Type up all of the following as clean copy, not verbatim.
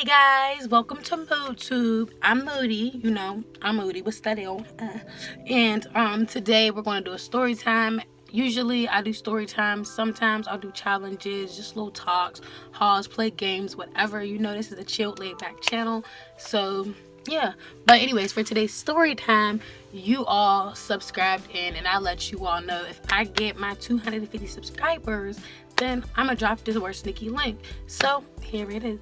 Hey guys, welcome to Moodtube. I'm Moody, I'm Moody with study on. And today we're going to do a story time. Usually I do story time. Sometimes I'll do challenges, just little talks, hauls, play games, whatever. This is a chilled, laid back channel. So yeah. But anyways, for today's story time, you all subscribed in, and I'll let you all know if I get my 250 subscribers, then I'm gonna drop this word sneaky link. So here it is.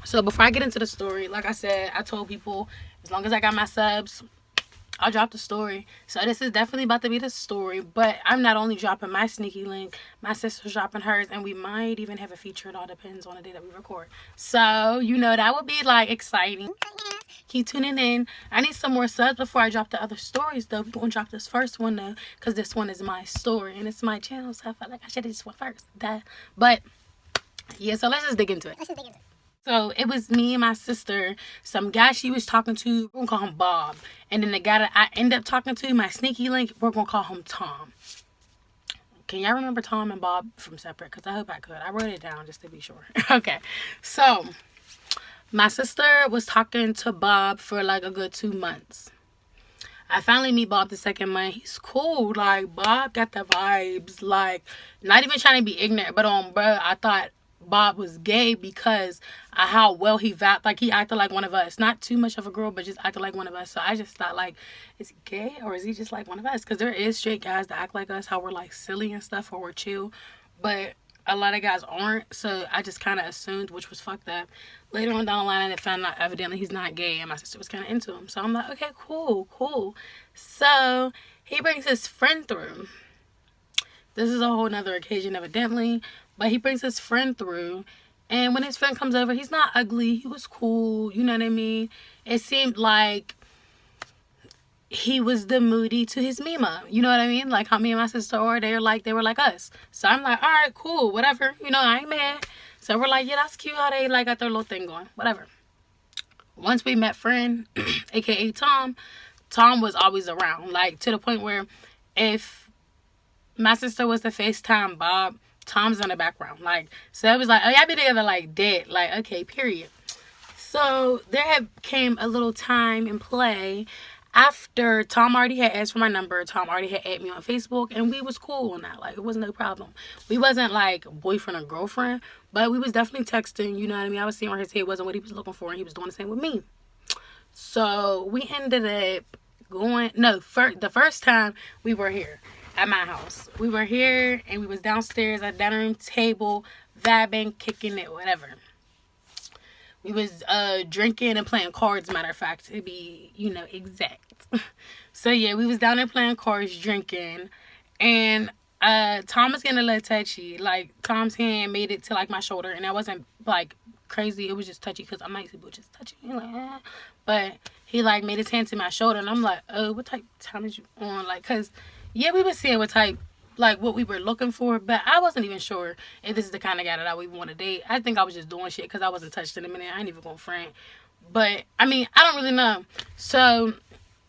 So before I get into the story, like I said, I told people as long as I got my subs, I'll drop the story. So this is definitely about to be the story, but I'm not only dropping my sneaky link, my sister's dropping hers, and we might even have a feature. It all depends on the day that we record. So that would be like exciting. Keep tuning in. I need some more subs before I drop the other stories though. We're gonna drop this first one though, because this one is my story and it's my channel, so I felt like I should have just went first. But yeah, so let's just dig into it. So it was me and my sister, some guy she was talking to, we're gonna call him Bob. And then the guy that I end up talking to, my sneaky link, we're gonna call him Tom. Can y'all remember Tom and Bob from separate? Because I hope I could. I wrote it down just to be sure. Okay, so my sister was talking to Bob for like a good 2 months. I finally meet Bob the second month. He's cool. Like, Bob got the vibes. Like, not even trying to be ignorant, but bro, I thought Bob was gay because of how well he vibed. Like, he acted like one of us. Not too much of a girl, but just acted like one of us. So I just thought, like, is he gay or is he just like one of us? Because there is straight guys that act like us, how we're like silly and stuff, or we're chill. But a lot of guys aren't. So I just kind of assumed, which was fucked up. Later on down the line, I found out evidently he's not gay, and my sister was kind of into him. So I'm like, okay, cool. So he brings his friend through. This is a whole nother occasion, evidently. But he brings his friend through. And when his friend comes over, he's not ugly. He was cool. You know what I mean? It seemed like he was the Moody to his Mima. You know what I mean? Like how me and my sister are. They were like us. So I'm like, all right, cool, whatever. I ain't mad. So we're like, yeah, that's cute how they like got their little thing going. Whatever. Once we met friend, aka Tom was always around. Like, to the point where if my sister was to FaceTime Bob, Tom's in the background. Like, so it was like, oh, y'all be together like dead. Like, okay, period. So there came a little time and play after Tom already had asked for my number. Tom already had added me on Facebook, and we was cool on that. Like, it wasn't no problem. We wasn't like boyfriend or girlfriend, but we was definitely texting. You know what I mean? I was seeing where his head wasn't what he was looking for, and he was doing the same with me. So we ended up going. No, the first time we were here at my house, we were here and we was downstairs at the dining room table, vibing, kicking it, whatever. We was drinking and playing cards, matter of fact, to be, exact. So yeah, we was down there playing cards, drinking, and Tom was getting a little touchy. Like, Tom's hand made it to like my shoulder, and that wasn't like crazy. It was just touchy because I'm like, people just touchy. But he like made his hand to my shoulder, and I'm like, oh, what type of time is you on? Like, cause yeah, we were seeing what we were looking for, but I wasn't even sure if this is the kind of guy that I would even want to date. I think I was just doing shit because I wasn't touched in a minute. I ain't even gonna front. But, I mean, I don't really know. So,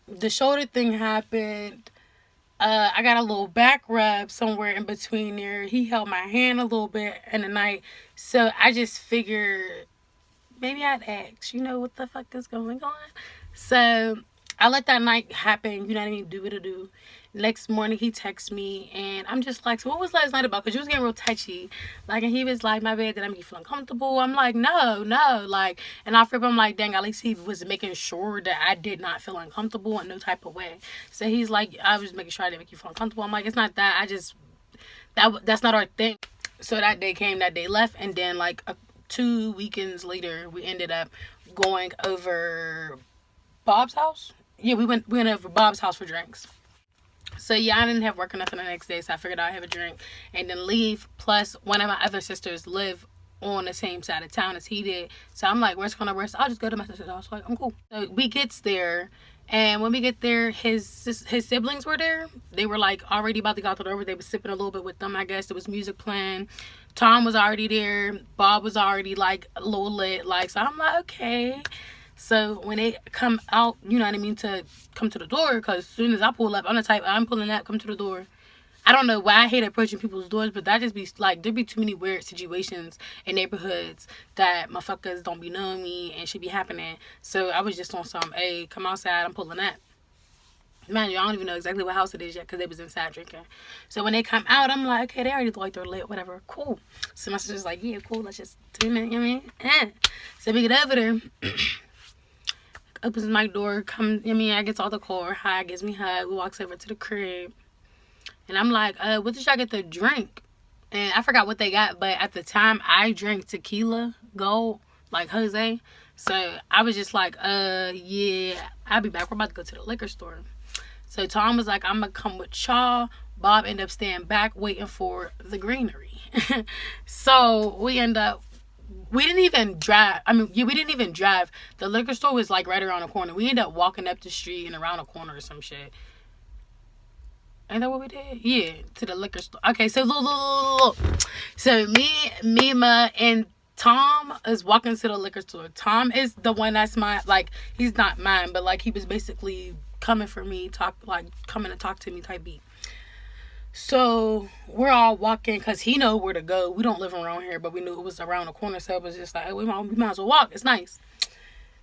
the shoulder thing happened. I got a little back rub somewhere in between there. He held my hand a little bit in the night. So, I just figured maybe I'd ask, what the fuck is going on? So, I let that night happen, you know what I mean, do what it do. Next morning, he texts me, and I'm just like, so what was last night about? Because you was getting real touchy. Like, and he was like, my bad, did I make you feel uncomfortable? I'm like, no. Like, and I feel I'm like, dang, at least he was making sure that I did not feel uncomfortable in no type of way. So he's like, I was making sure I didn't make you feel uncomfortable. I'm like, it's not that. That's not our thing. So that day came, that day left, and then like 2 weekends later, we ended up going over Bob's house. Yeah, we went over Bob's house for drinks. So yeah, I didn't have work or nothing the next day, so I figured I'd have a drink and then leave. Plus, one of my other sisters live on the same side of town as he did. So I'm like, worst gonna worst, I'll just go to my sister's house. Like, I'm cool. So we gets there, and when we get there, his siblings were there. They were like already about to go out the door. They were sipping a little bit with them, I guess. There was music playing. Tom was already there. Bob was already like a little lit. Like, so I'm like, okay. So when they come out, you know what I mean, to come to the door, because as soon as I pull up, I'm the type, I'm pulling up, come to the door. I don't know why I hate approaching people's doors, but that just be like, there be too many weird situations in neighborhoods that motherfuckers don't be knowing me and should be happening. So I was just on some, hey, come outside, I'm pulling up. Man, I don't even know exactly what house it is yet because they was inside drinking. So when they come out, I'm like, okay, they already look like they're lit, whatever, cool. So my sister's like, yeah, cool, let's just do it, you know what I mean? So we get over there, opens my door, comes, I mean, I gets all the car, hi, gives me a hug, we walks over to the crib. And I'm like, what did y'all get to drink? And I forgot what they got, but at the time, I drank tequila gold, like Jose. So I was just like, yeah, I'll be back. We're about to go to the liquor store. So Tom was like, I'm going to come with y'all. Bob ended up staying back waiting for the greenery. So we didn't even drive. We didn't even drive. The liquor store was like right around the corner. We ended up walking up the street and around the corner or some shit. Ain't that what we did? Yeah, to the liquor store. Okay, so look. So me, Ma, and Tom is walking to the liquor store. Tom is the one that's like, he's not mine, but like he was basically coming for me, coming to talk to me type beat. So we're all walking because he know where to go. We don't live around here, but we knew it was around the corner, so it was just like, we might as well walk. It's nice.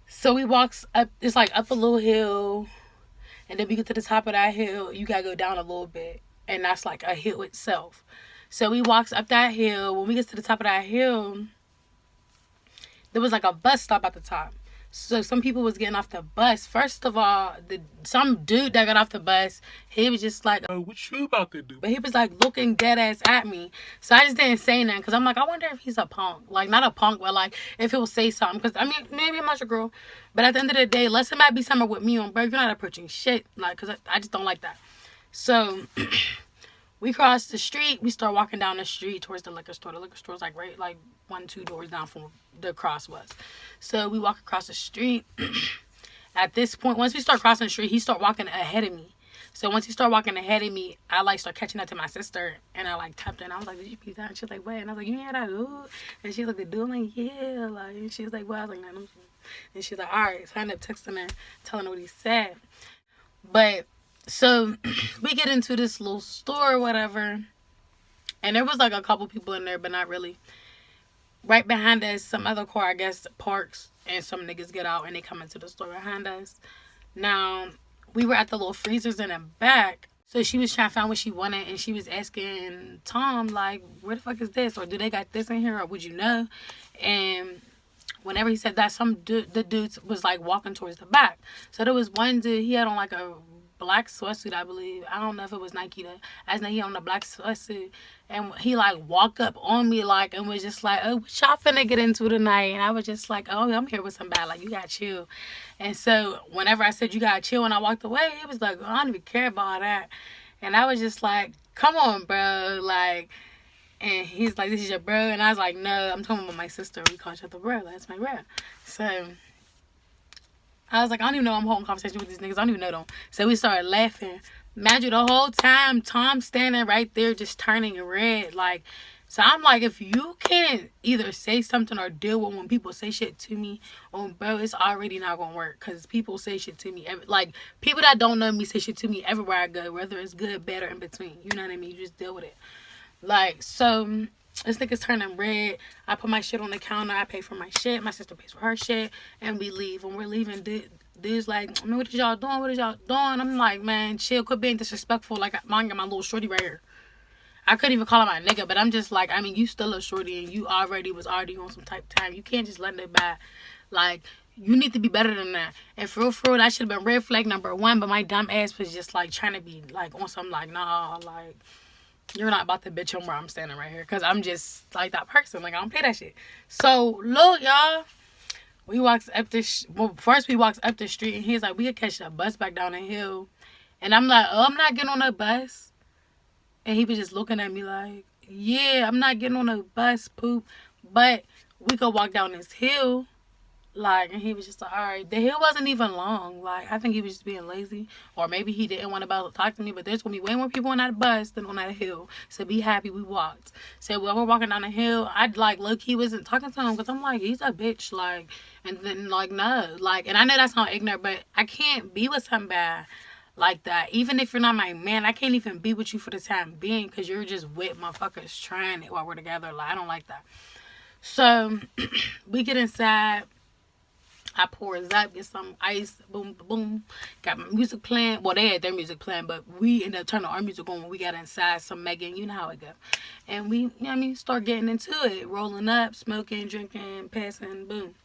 So we walks up. It's like up a little hill. And then we get to the top of that hill, you gotta go down a little bit. And that's like a hill itself. So we walks up that hill. When we get to the top of that hill, there was like a bus stop at the top. So some people was getting off the bus. First of all, some dude that got off the bus, he was just like, oh, what you about to do? But he was like looking dead ass at me. So I just didn't say nothing because I'm like, I wonder if he's a punk. Like, not a punk, but like if he'll say something. Because I mean, maybe I'm not your girl. But at the end of the day, let somebody be somewhere with me on, bro. You're not approaching shit. Like, because I just don't like that. So we cross the street. We start walking down the street towards the liquor store. The liquor store's like right, like 1-2 doors down from the cross was. So we walk across the street. At this point, once we start crossing the street, he start walking ahead of me. So once he start walking ahead of me, I like start catching up to my sister, and I like tapped her, and I was like, "Did you beat that?" And she's like, "What?" And I was like, "You hear that dude?" And she's like, "The dude?" I'm like, "Yeah." Like, and she's like, "Well," I was like, "No." And she's like, "All right." So I ended up texting her, telling her what he said. But so we get into this little store or whatever, and there was like a couple people in there, but not really. Right behind us, some other car, I guess, parks, and some niggas get out and they come into the store behind us. Now, we were at the little freezers in the back, so she was trying to find what she wanted, and she was asking Tom, like, where the fuck is this? Or do they got this in here, or would you know? And whenever he said that, the dudes was like walking towards the back. So there was one dude, he had on like a black sweatsuit, I believe. I don't know if it was Nike though. I just know he on a black sweatsuit, and he like walked up on me like and was just like, "Oh, what y'all finna get into tonight?" And I was just like, "Oh, I'm here with somebody. Like, you gotta chill." And so whenever I said you gotta chill, and I walked away, he was like, "I don't even care about that." And I was just like, "Come on, bro." Like, and he's like, "This is your bro," and I was like, "No, I'm talking about my sister. We call each other bro. That's my bro." So I was like, I don't even know I'm holding conversation with these niggas. I don't even know them. So we started laughing. Imagine the whole time, Tom standing right there just turning red. Like, so I'm like, if you can't either say something or deal with when people say shit to me, bro, it's already not going to work. Because people say shit to me. Like, people that don't know me say shit to me everywhere I go. Whether it's good, bad, or in between. You know what I mean? You just deal with it. Like, so this nigga's turning red. I put my shit on the counter. I pay for my shit. My sister pays for her shit. And we leave. When we're leaving, dude's like, "Man, what is y'all doing? What is y'all doing?" I'm like, "Man, chill. Quit being disrespectful. Like, I got my little shorty right here." I couldn't even call him my nigga. But I'm just like, I mean, you still a shorty. And you was already on some type of time. You can't just let it by. Like, you need to be better than that. And for real, that should have been red flag number 1. But my dumb ass was just like trying to be like on some like, nah, like, you're not about to bitch on where I'm standing right here. Because I'm just like that person. Like, I don't pay that shit. So, look, y'all. First we walks up the street. And he's like, we could catch a bus back down the hill. And I'm like, oh, I'm not getting on a bus. And he was just looking at me like, yeah, I'm not getting on a bus, poop. But we could walk down this hill. Like, and he was just like, all right. The hill wasn't even long. Like, I think he was just being lazy. Or maybe he didn't want to talk to me. But there's going to be way more people on that bus than on that hill. So be happy we walked. So while we're walking down the hill, I'd like, low-key wasn't talking to him. Because I'm like, he's a bitch. Like, and then like, no. Like, and I know that sounds ignorant. But I can't be with somebody like that. Even if you're not my man, I can't even be with you for the time being. Because you're just with motherfuckers trying it while we're together. Like, I don't like that. So we get inside. I pours up, get some ice, boom, boom. Got my music playing. Well, they had their music playing, but we ended up turning our music on when we got inside. Some Megan, you know how it go. And we, you know what I mean, start getting into it. Rolling up, smoking, drinking, passing, boom.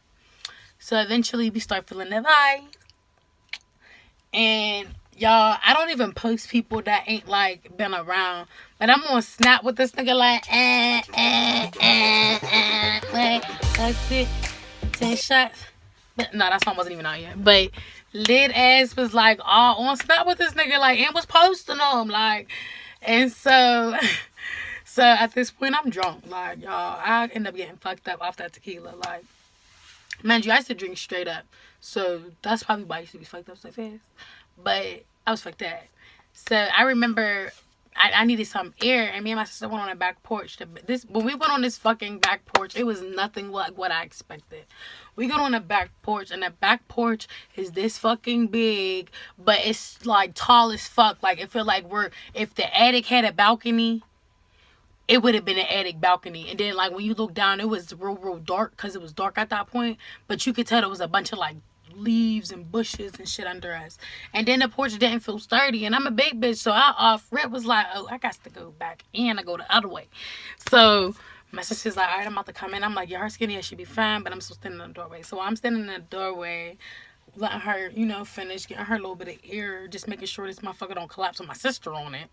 So eventually we start feeling the vibes. And y'all, I don't even post people that ain't like been around. But I'm on Snap with this nigga like, let's see, 10 shots. But no, that song wasn't even out yet. But Lid Ass was like all on Snap with this nigga, like, and was posting them, like, and so at this point I'm drunk, like, y'all. I end up getting fucked up off that tequila, like, man, you, I used to drink straight up, so that's probably why I used to be fucked up so fast. But I was fucked up. So I remember I needed some air, and me and my sister went on a back porch. When we went on this fucking back porch, it was nothing like what I expected. We got on the back porch, and the back porch is this fucking big, but it's like tall as fuck. Like, it feel like if the attic had a balcony, it would have been an attic balcony. And then, like, when you look down, it was real dark, because it was dark at that point. But you could tell there was a bunch of, like, leaves and bushes and shit under us. And then the porch didn't feel sturdy. And I'm a big bitch, so I off rip was like, oh, I got to go back in. I go the other way. So my sister's like, all right, I'm about to come in. I'm like, yeah, her skinny, I should be fine, but I'm still standing in the doorway. So I'm standing in the doorway, letting her, you know, finish, getting her a little bit of air, just making sure this motherfucker don't collapse with my sister on it.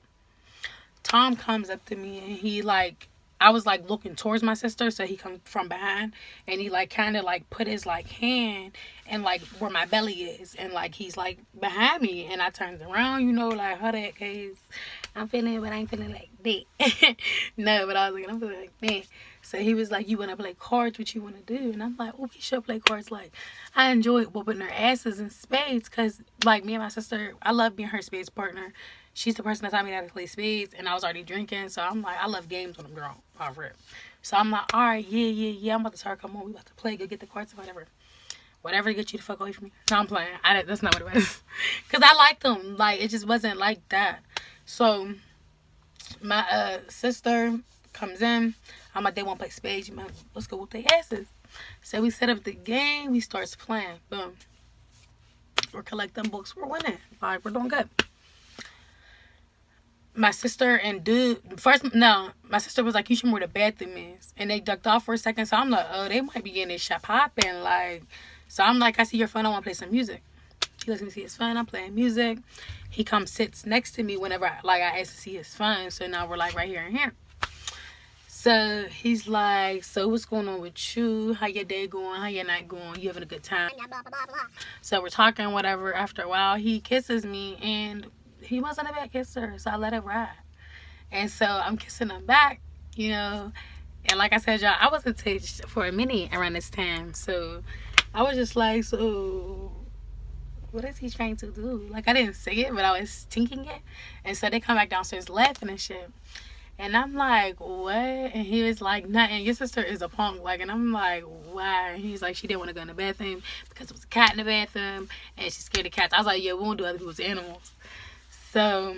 Tom comes up to me, and he like, I was like looking towards my sister, so he comes from behind, and he like kind of like put his like hand and like where my belly is, and like he's like behind me, and I turned around, you know, like, how that case, I'm feeling it, but I ain't feeling like that. No, but I was like, I'm feeling like that. So he was like, you want to play cards? What you want to do? And I'm like, oh, we should play cards. Like, I enjoy whooping their asses in spades, because like me and my sister, I love being her spades partner. She's the person that taught me how to play spades, and I was already drinking, so I'm like, I love games when I'm drunk, off rip. So I'm like, all right, yeah, I'm about to start, come on, we about to play, go get the cards, whatever to get you the fuck away from me. No, I'm playing. That's not what it was, because I liked them, like, it just wasn't like that. So my sister comes in, I'm like, they want to play spades, you might, let's go whoop their asses. So we set up the game, we starts playing, boom, we're collecting books, we're winning, like, we're doing good. My sister and my sister was like, you should know where the bathroom is. And they ducked off for a second. So I'm like, oh, they might be getting this shit popping. Like, so I'm like, I see your phone. I want to play some music. He lets me see his phone. I'm playing music. He comes, sits next to me whenever I ask to see his phone. So now we're like right here and here. So he's like, so what's going on with you? How your day going? How your night going? You having a good time? So we're talking, whatever. After a while, he kisses me, and he wasn't a bad kisser, so I let it ride. And so I'm kissing him back, you know. And like I said, y'all, I was attached for a minute around this time. So I was just like, so what is he trying to do? Like, I didn't say it, but I was thinking it. And so they come back downstairs laughing and shit. And I'm like, what? And he was like, nothing. Your sister is a punk. Like, and I'm like, why? And he's like, she didn't want to go in the bathroom because there was a cat in the bathroom, and she's scared of cats. I was like, yeah, we won't do other people's animals. So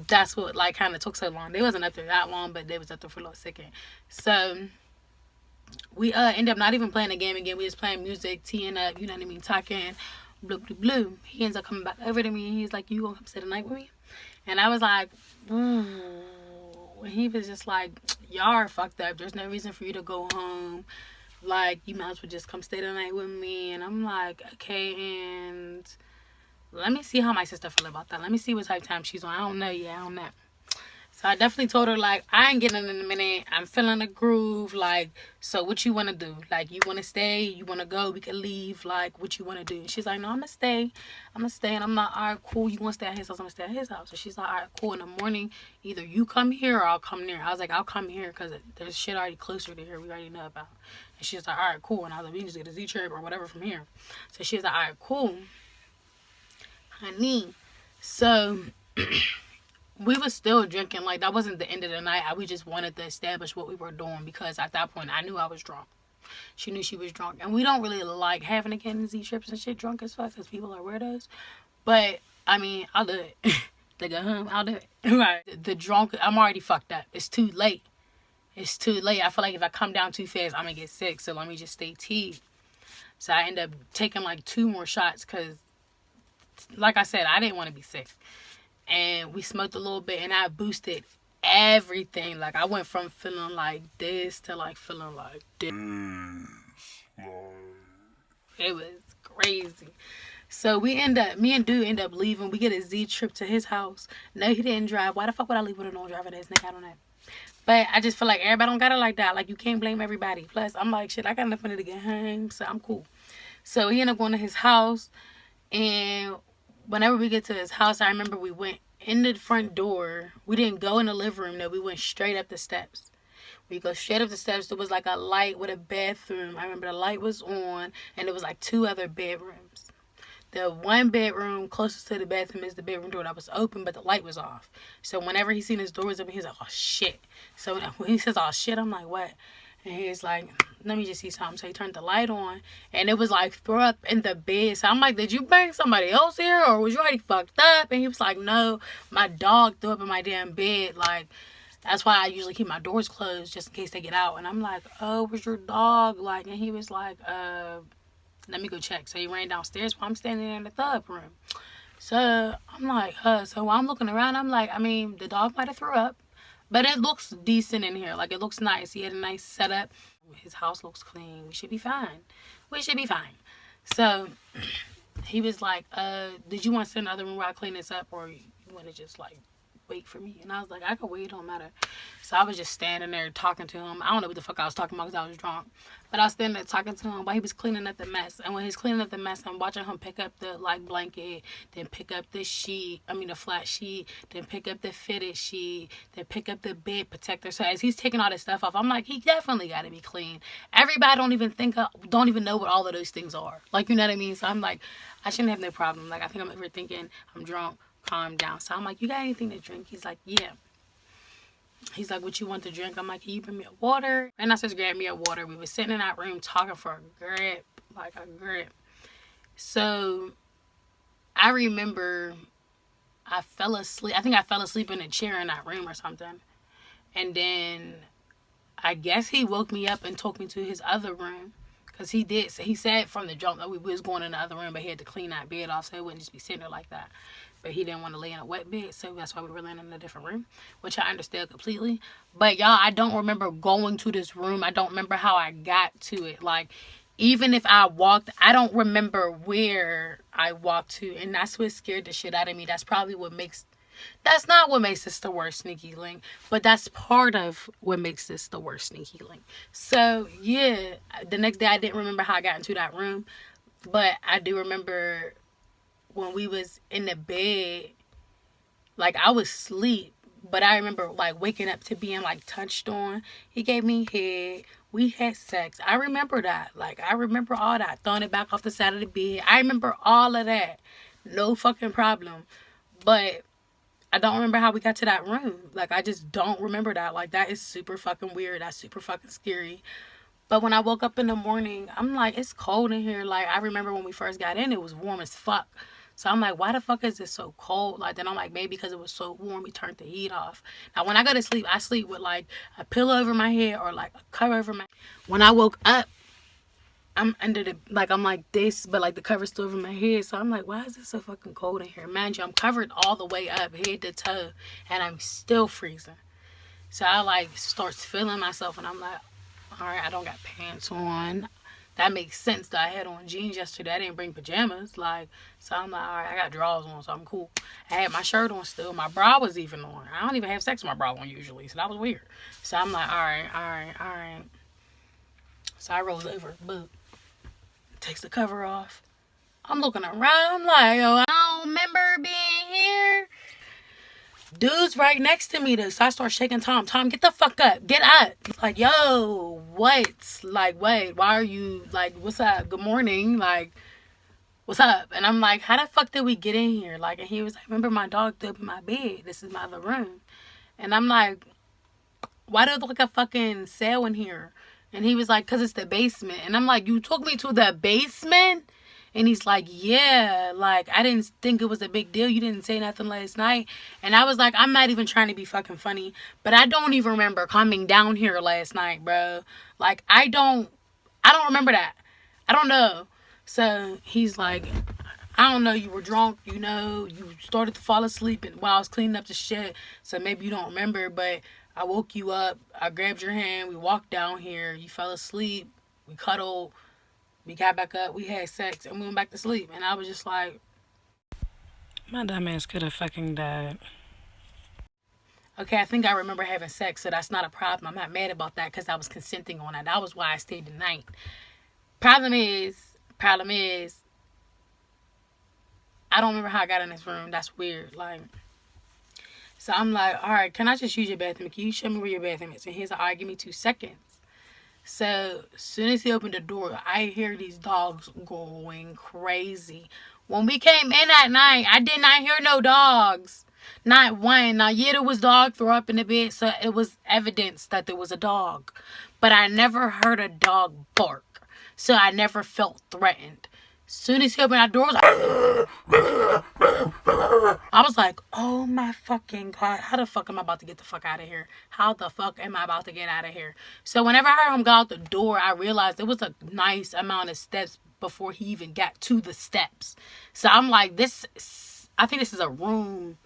that's what like kind of took so long. They wasn't up there that long, but they was up there for a little second. So we end up not even playing the game again. We just playing music, teeing up, you know what I mean, talking, blue, blue, blue. He ends up coming back over to me, and he's like, you gonna come stay the night with me? And I was like, ooh. And he was just like, y'all are fucked up. There's no reason for you to go home. Like, you might as well just come stay the night with me. And I'm like, okay, and let me see how my sister feel about that. Let me see what type of time she's on. I don't know. So I definitely told her, like, I ain't getting in a minute. I'm feeling a groove. Like, so what you want to do? Like, you want to stay? You want to go? We can leave. Like, what you want to do? And she's like, no, I'm going to stay. I'm going to stay. And I'm like, all right, cool. You want to stay at his house? I'm going to stay at his house. So she's like, all right, cool. In the morning, either you come here or I'll come there. I was like, I'll come here because there's shit already closer to here we already know about. And she's like, all right, cool. And I was like, we can just get a Z-Trip or whatever from here. So she's like, all right, cool. Honey. So... we was still drinking. Like, that wasn't the end of the night. We just wanted to establish what we were doing because at that point I knew I was drunk. She knew she was drunk. And we don't really like having to get in Z-trips and shit drunk as fuck because people are weirdos. But, I mean, I'll do it. They go home, I'll do it. Right. The drunk, I'm already fucked up. It's too late. It's too late. I feel like if I come down too fast, I'm going to get sick. So let me just stay teed. So I end up taking like 2 more shots because, like I said, I didn't want to be sick. And we smoked a little bit and I boosted everything. Like, I went from feeling like this to like feeling like this. It was crazy. So me and dude end up leaving. We get a Z-Trip to his house. No, he didn't drive. Why the fuck would I leave with a non-driver ass nigga? I don't know. But I just feel like everybody don't got it like that. Like, you can't blame everybody. Plus, I'm like, shit, I got enough money to get home, so I'm cool. So he ended up going to his house. And whenever we get to his house, I remember we went in the front door. We didn't go in the living room, though. We went straight up the steps. We go straight up the steps. There was like a light with a bathroom. I remember the light was on, and there was like 2 other bedrooms. The one bedroom closest to the bathroom is the bedroom door that was open, but the light was off. So whenever he seen his doors open, he's like, oh, shit. So when he says, oh, shit, I'm like, what? And he's like, let me just see something. So he turned the light on, and it was like throw up in the bed. So I'm like, did you bring somebody else here, or was you already fucked up? And he was like, no, my dog threw up in my damn bed. Like, that's why I usually keep my doors closed just in case they get out. And I'm like, oh, where's your dog? Like, and he was like, let me go check. So he ran downstairs while I'm standing in the third room. So I'm like, so while I'm looking around, I'm like, I mean, the dog might have threw up, but it looks decent in here. Like, it looks nice. He had a nice setup. His house looks clean. We should be fine. We should be fine. So he was like, did you want to sit in the other room while I clean this up, or you want to just like wait for me? And I was like, I can wait, it don't matter. So I was just standing there talking to him. I don't know what the fuck I was talking about because I was drunk, but I was standing there talking to him while he was cleaning up the mess. And when he's cleaning up the mess, I'm watching him pick up the like blanket, then pick up the sheet, the flat sheet, then pick up the fitted sheet, then pick up the bed protector. So as he's taking all this stuff off, I'm like, he definitely got to be clean. Everybody don't even know what all of those things are. Like, you know what I mean? So I'm like, I shouldn't have no problem. Like, I think I'm overthinking. I'm drunk. Calm down. So I'm like, you got anything to drink? He's like, yeah. He's like, what you want to drink? I'm like, can you bring me a water? And I just grabbed me a water. We were sitting in that room talking for a grip. So I remember I fell asleep. I think I fell asleep in a chair in that room or something. And then I guess he woke me up and took me to his other room. Because he said from the jump that we was going in the other room, but he had to clean that bed off so it wouldn't just be sitting there like that. But he didn't want to lay in a wet bed, so that's why we were laying in a different room, which I understand completely. But y'all, I don't remember going to this room. I don't remember how I got to it. Like, even if I walked, I don't remember where I walked to, and that's what scared the shit out of me. That's probably that's not what makes this the worst sneaky link, but that's part of what makes this the worst sneaky link. So yeah, the next day I didn't remember how I got into that room, but I do remember when we was in the bed, like, I was asleep, but I remember like waking up to being like touched on. He gave me head. We had sex. I remember that. Like, I remember all that. Throwing it back off the side of the bed. I remember all of that. No fucking problem. But I don't remember how we got to that room. Like, I just don't remember that. Like, that is super fucking weird. That's super fucking scary. But when I woke up in the morning, I'm like, it's cold in here. Like, I remember when we first got in, it was warm as fuck. So I'm like, why the fuck is it so cold? Like, then I'm like, maybe because it was so warm, we turned the heat off. Now, when I go to sleep, I sleep with like a pillow over my head or like a cover over my... When I woke up, I'm under the... Like, I'm like this, but like the cover's still over my head. So I'm like, why is it so fucking cold in here? Mind you, I'm covered all the way up, head to toe, and I'm still freezing. So I like starts feeling myself, and I'm like, all right, I don't got pants on. that makes sense that I had on jeans yesterday. I didn't bring pajamas. Like, so I'm like, all right, I got drawers on, so I'm cool. I had my shirt on still. My bra was even on. I don't even have sex with my bra on usually, so that was weird. So I'm like, all right. So I rolled over, boop, takes the cover off. I'm looking around. I'm like, yo, I don't remember being here. Dude's right next to me. So I start shaking Tom. Tom, get the fuck up. Get up. Like, yo, what? Like, wait, why are you, like, what's up? Good morning. Like, what's up? And I'm like, how the fuck did we get in here? Like, and he was like, remember my dog threw up in my bed. This is my other room. And I'm like, why do it look like a fucking cell in here? And he was like, because it's the basement. And I'm like, you took me to the basement? And he's like, yeah, like, I didn't think it was a big deal. You didn't say nothing last night. And I was like, I'm not even trying to be fucking funny, but I don't even remember coming down here last night, bro. Like, I don't remember that. I don't know. So he's like, I don't know, you were drunk, you know, you started to fall asleep and while I was cleaning up the shit, so maybe you don't remember, but I woke you up, I grabbed your hand, we walked down here, you fell asleep, we cuddled, we got back up, we had sex, and we went back to sleep. And I was just like, my dumb ass could have fucking died. Okay, I think I remember having sex, so that's not a problem. I'm not mad about that because I was consenting on that. That was why I stayed the night. Problem is, I don't remember how I got in this room. That's weird. Like, so I'm like, all right, can I just use your bathroom? Can you show me where your bathroom is? And he's like, all right, give me 2 seconds. So as soon as he opened the door, I hear these dogs going crazy. When we came in that night, I did not hear no dogs. Not one. Now, yeah, there was dog throw up in the bed, so it was evidence that there was a dog. But I never heard a dog bark, so I never felt threatened. Soon as he opened that door, I was like, oh my fucking God, how the fuck am I about to get the fuck out of here? How the fuck am I about to get out of here? So whenever I heard him go out the door, I realized it was a nice amount of steps before he even got to the steps. So I'm like, I think this is a room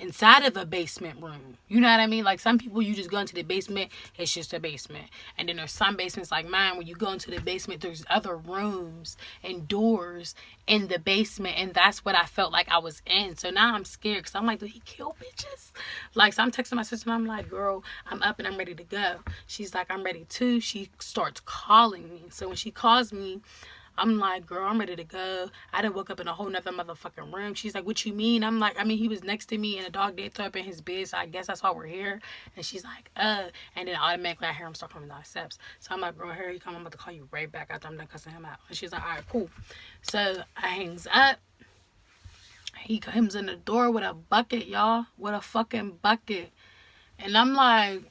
inside of a basement room. You know what I mean? Like, some people, you just go into the basement, it's just a basement. And then there's some basements like mine, when you go into the basement, there's other rooms and doors in the basement. And that's what I felt like I was in. So now I'm scared because I'm like, did he kill bitches? Like, so I'm texting my sister and I'm like, girl, I'm up and I'm ready to go. She's like, I'm ready too. She starts calling me. So when she calls me, I'm like, girl, I'm ready to go. I done woke up in a whole nother motherfucking room. She's like, what you mean? I'm like, I mean, he was next to me and a dog did throw up in his bed, so I guess that's why we're here. And she's like, and then automatically I hear him start coming down the steps. So I'm like, girl, here he come. I'm about to call you right back after I'm done cussing him out. And she's like, all right, cool. So I hangs up. He comes in the door with a bucket, y'all. With a fucking bucket. And I'm like,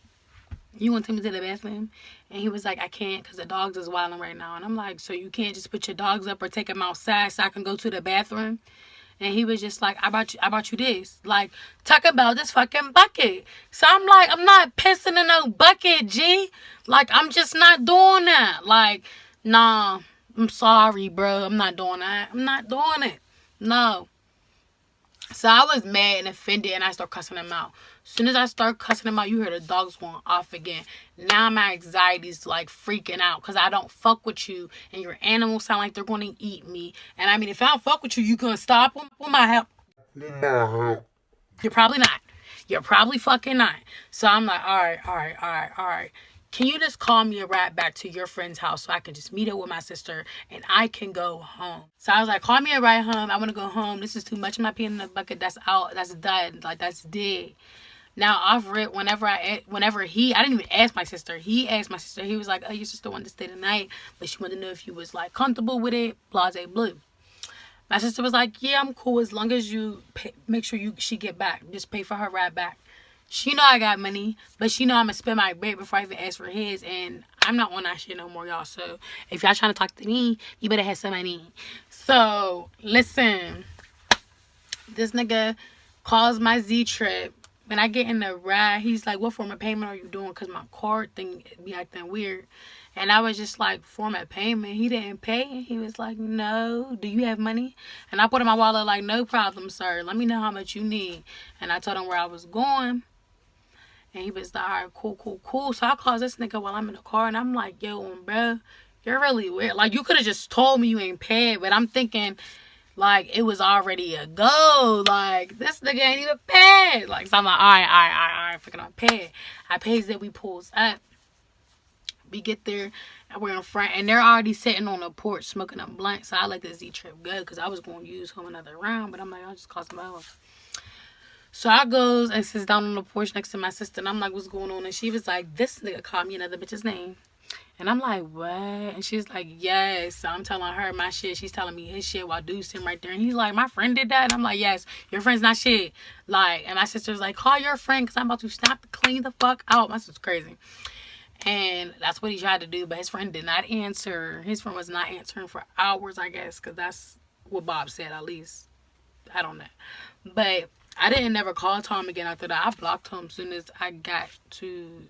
you want to take me to the bathroom? And he was like, I can't because the dogs is wilding right now. And I'm like, so you can't just put your dogs up or take them outside so I can go to the bathroom? And he was just like, I brought you this. Like, talk about this fucking bucket. So I'm like, I'm not pissing in no bucket, G. Like, I'm just not doing that. Like, nah, I'm sorry, bro. I'm not doing that. I'm not doing it. No. So I was mad and offended and I start cussing him out. As soon as I start cussing him out, you hear the dogs going off again. Now my anxiety's like freaking out because I don't fuck with you and your animals sound like they're going to eat me. And I mean, if I don't fuck with you, you gonna stop them? With my help? You're probably not. You're probably fucking not. So I'm like, all right. Can you just call me a ride back to your friend's house so I can just meet up with my sister and I can go home? So I was like, call me a ride home. I want to go home. This is too much. I'm not peeing in the bucket. That's out. That's done. Like, that's dead. Now, off rip, I didn't even ask my sister. He asked my sister. He was like, oh, your sister wanted to stay the night, but she wanted to know if you was, like, comfortable with it, blase blue. My sister was like, yeah, I'm cool as long as you make sure she get back. Just pay for her ride back. She know I got money, but she know I'm going to spend my bread before I even ask for his, and I'm not on that shit no more, y'all. So if y'all trying to talk to me, you better have some money. So, listen. This nigga calls my Z-Trip. When I get in the ride, he's like, what form of payment are you doing? Because my card thing be acting weird. And I was just like, form of payment? He didn't pay? And he was like, no. Do you have money? And I put in my wallet like, no problem, sir. Let me know how much you need. And I told him where I was going. And he was like, all right, cool. So I called this nigga while I'm in the car. And I'm like, yo, bro, you're really weird. Like, you could have just told me you ain't paid, but I'm thinking, like, it was already a go. Like, this nigga ain't even paid. Like, so I'm like, all right, fucking on paid. I pays that we pulls up. We get there, and we're in front, and they're already sitting on the porch smoking a blunt. So I let the Z trip go because I was going to use him another round, but I'm like, I'll just call somebody else. So I goes and sits down on the porch next to my sister, and I'm like, what's going on? And she was like, this nigga called me another bitch's name. And I'm like, what? And she's like, yes. So I'm telling her my shit. She's telling me his shit while dude's sitting right there. And he's like, my friend did that? And I'm like, yes, your friend's not shit. Like, and my sister's like, call your friend because I'm about to snap the clean the fuck out. My sister's crazy. And that's what he tried to do, but his friend did not answer. His friend was not answering for hours, I guess, because that's what Bob said, at least. I don't know. But I didn't never call Tom again after that. I blocked him as soon as I got to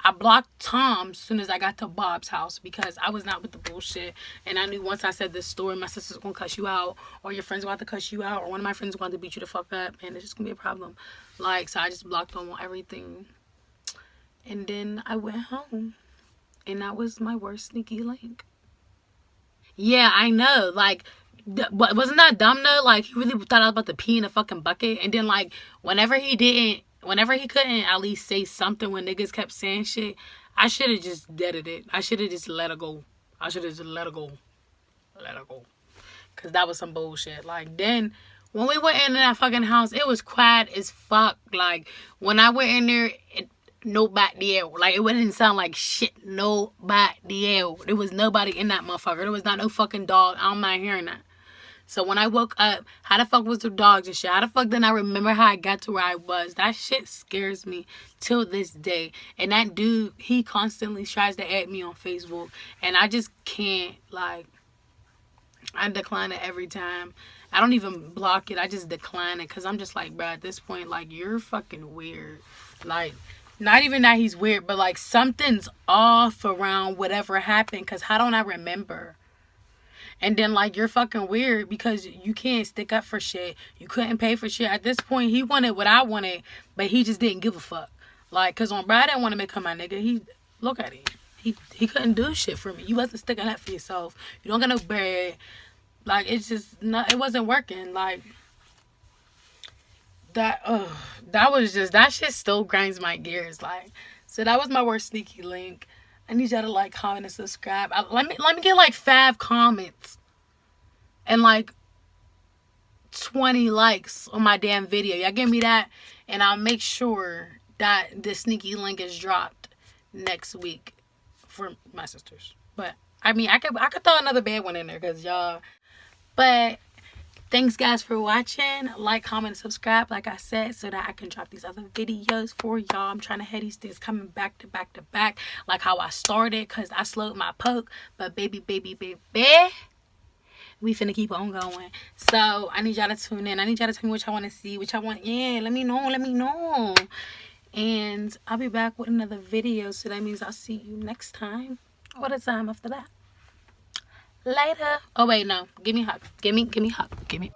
I blocked Tom as soon as I got to Bob's house because I was not with the bullshit. And I knew once I said this story, my sister's going to cuss you out, or your friends going to cuss you out, or one of my friends going to beat you the fuck up, and it's just going to be a problem. Like, so I just blocked him on everything. And then I went home. And that was my worst sneaky link. Yeah, I know. Like, wasn't that dumb though? Like, he really thought I was about to pee in a fucking bucket. And then, like, whenever he couldn't at least say something when niggas kept saying shit, I should have just deaded it. I should have just let her go. I should have just let her go. Let her go. Because that was some bullshit. Like, then, when we went into that fucking house, it was quiet as fuck. Like, when I went in there, nobody there. Like, it didn't sound like shit. Nobody there. There was nobody in that motherfucker. There was not no fucking dog. I'm not hearing that. So when I woke up, how the fuck was the dogs and shit? How the fuck did I remember how I got to where I was? That shit scares me till this day. And that dude, he constantly tries to add me on Facebook. And I just can't, like, I decline it every time. I don't even block it. I just decline it because I'm just like, bro, at this point, like, you're fucking weird. Like, not even that he's weird, but, like, something's off around whatever happened because how don't I remember? And then, like, you're fucking weird because you can't stick up for shit. You couldn't pay for shit. At this point, he wanted what I wanted, but he just didn't give a fuck. Like, because on Brad, I didn't want to make him my nigga. Look at him. He couldn't do shit for me. You wasn't sticking up for yourself. You don't got no bread. Like, it's just, it wasn't working. Like, that shit still grinds my gears. Like, so that was my worst sneaky link. I need y'all to like, comment, and subscribe. Let me get like 5 comments and like 20 likes on my damn video. Y'all give me that, and I'll make sure that this sneaky link is dropped next week for my sisters. But I mean, I could throw another bad one in there because y'all. But thanks guys for watching. Like, comment, subscribe, like I said, so that I can drop these other videos for y'all. I'm trying to have these things coming back to back to back, like how I started, because I slowed my poke. But baby, we finna keep on going. So I need y'all to tune in. I need y'all to tell me what y'all want to see, what y'all want. Yeah, let me know. And I'll be back with another video. So that means I'll see you next time, or the time after that. Later. Oh wait, no. Give me a hug. Give me a hug. Give me.